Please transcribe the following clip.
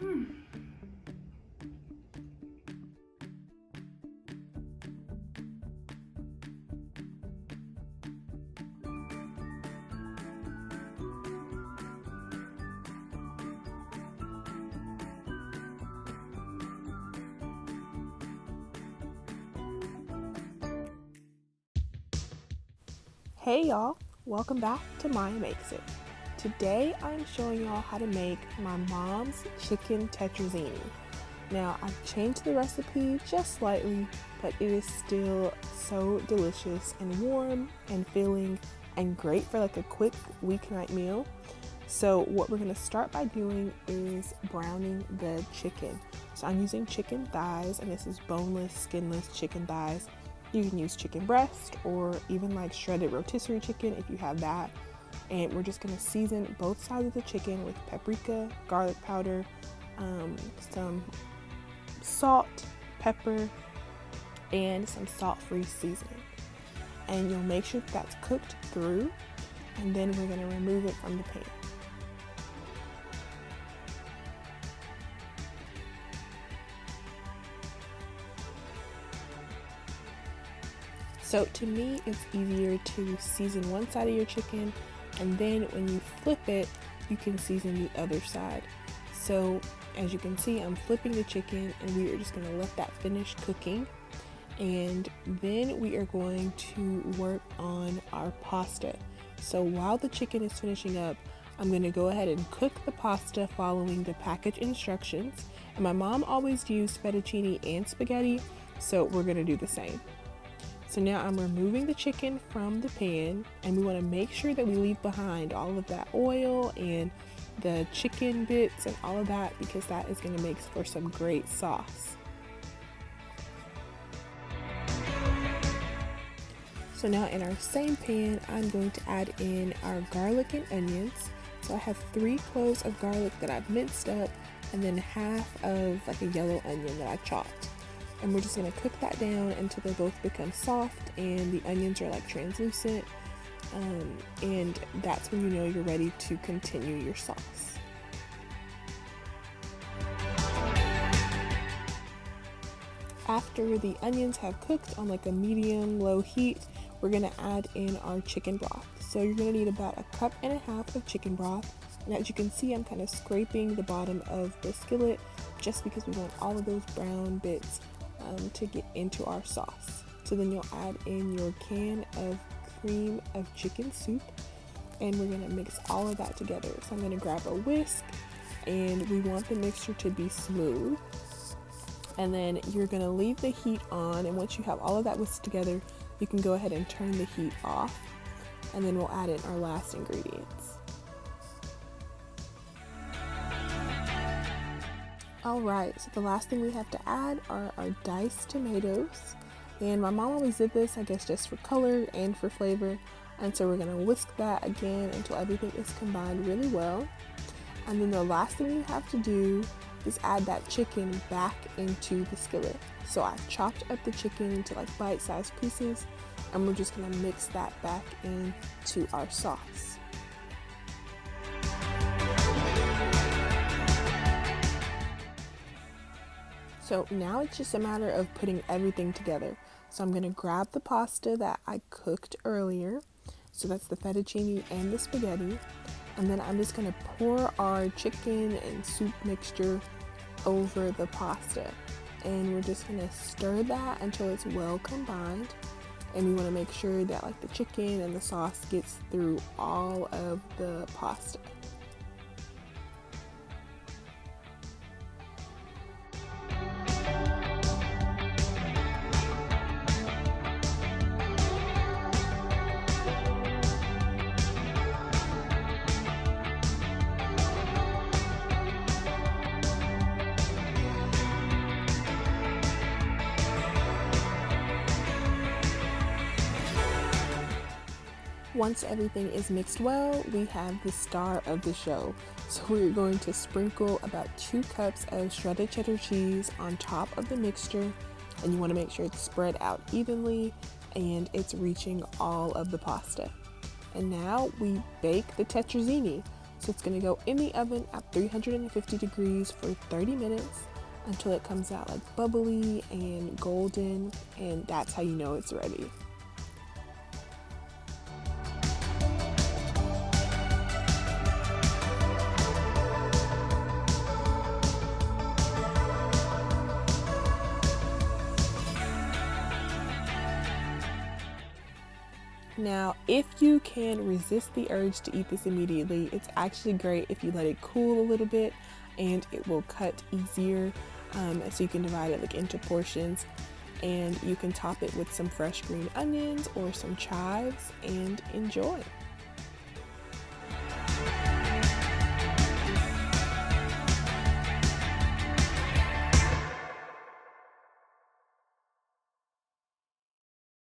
Hey y'all, welcome back to Maya Makes It. Today I'm showing y'all how to make my mom's chicken tetrazzini. Now I've changed the recipe just slightly, but it is still so delicious and warm and filling and great for like a quick weeknight meal. So what we're going to start by doing is browning the chicken. So I'm using chicken thighs, and this is boneless, skinless chicken thighs. You can use chicken breast or even like shredded rotisserie chicken if you have that. And we're just gonna season both sides of the chicken with paprika, garlic powder, some salt, pepper, and some salt-free seasoning. And you'll make sure that's cooked through, and then we're gonna remove it from the pan. So to me, it's easier to season one side of your chicken, and then when you flip it, you can season the other side. So as you can see, I'm flipping the chicken, and we are just gonna let that finish cooking. And then we are going to work on our pasta. So while the chicken is finishing up, I'm gonna go ahead and cook the pasta following the package instructions. And my mom always used fettuccine and spaghetti, so we're gonna do the same. So now I'm removing the chicken from the pan, and we want to make sure that we leave behind all of that oil and the chicken bits and all of that, because that is going to make for some great sauce. So now in our same pan, I'm going to add in our garlic and onions. So I have 3 cloves of garlic that I've minced up, and then half of like a yellow onion that I chopped. And we're just going to cook that down until they both become soft and the onions are like translucent, and that's when you know you're ready to continue your sauce. After the onions have cooked on like a medium-low heat, we're going to add in our chicken broth. So you're going to need about 1.5 cups of chicken broth, and as you can see, I'm kind of scraping the bottom of the skillet just because we want all of those brown bits to get into our sauce. So then you'll add in your can of cream of chicken soup, and we're going to mix all of that together. So I'm going to grab a whisk, and we want the mixture to be smooth. And then you're going to leave the heat on, and once you have all of that whisked together, you can go ahead and turn the heat off, and then we'll add in our last ingredients. Alright, so the last thing we have to add are our diced tomatoes. And my mom always did this, I guess, just for color and for flavor. And so we're going to whisk that again until everything is combined really well. And then the last thing you have to do is add that chicken back into the skillet. So I've chopped up the chicken into like bite-sized pieces, and we're just going to mix that back into our sauce. So now it's just a matter of putting everything together. So I'm going to grab the pasta that I cooked earlier. So that's the fettuccine and the spaghetti. And then I'm just going to pour our chicken and soup mixture over the pasta. And we're just going to stir that until it's well combined. And we want to make sure that like the chicken and the sauce gets through all of the pasta. Once everything is mixed well, we have the star of the show. So we're going to sprinkle about 2 cups of shredded cheddar cheese on top of the mixture, and you want to make sure it's spread out evenly and it's reaching all of the pasta. And now we bake the tetrazzini. So it's going to go in the oven at 350 degrees for 30 minutes until it comes out like bubbly and golden, and that's how you know it's ready. Now, if you can resist the urge to eat this immediately, it's actually great if you let it cool a little bit, and it will cut easier. So you can divide it like into portions, and you can top it with some fresh green onions or some chives and enjoy.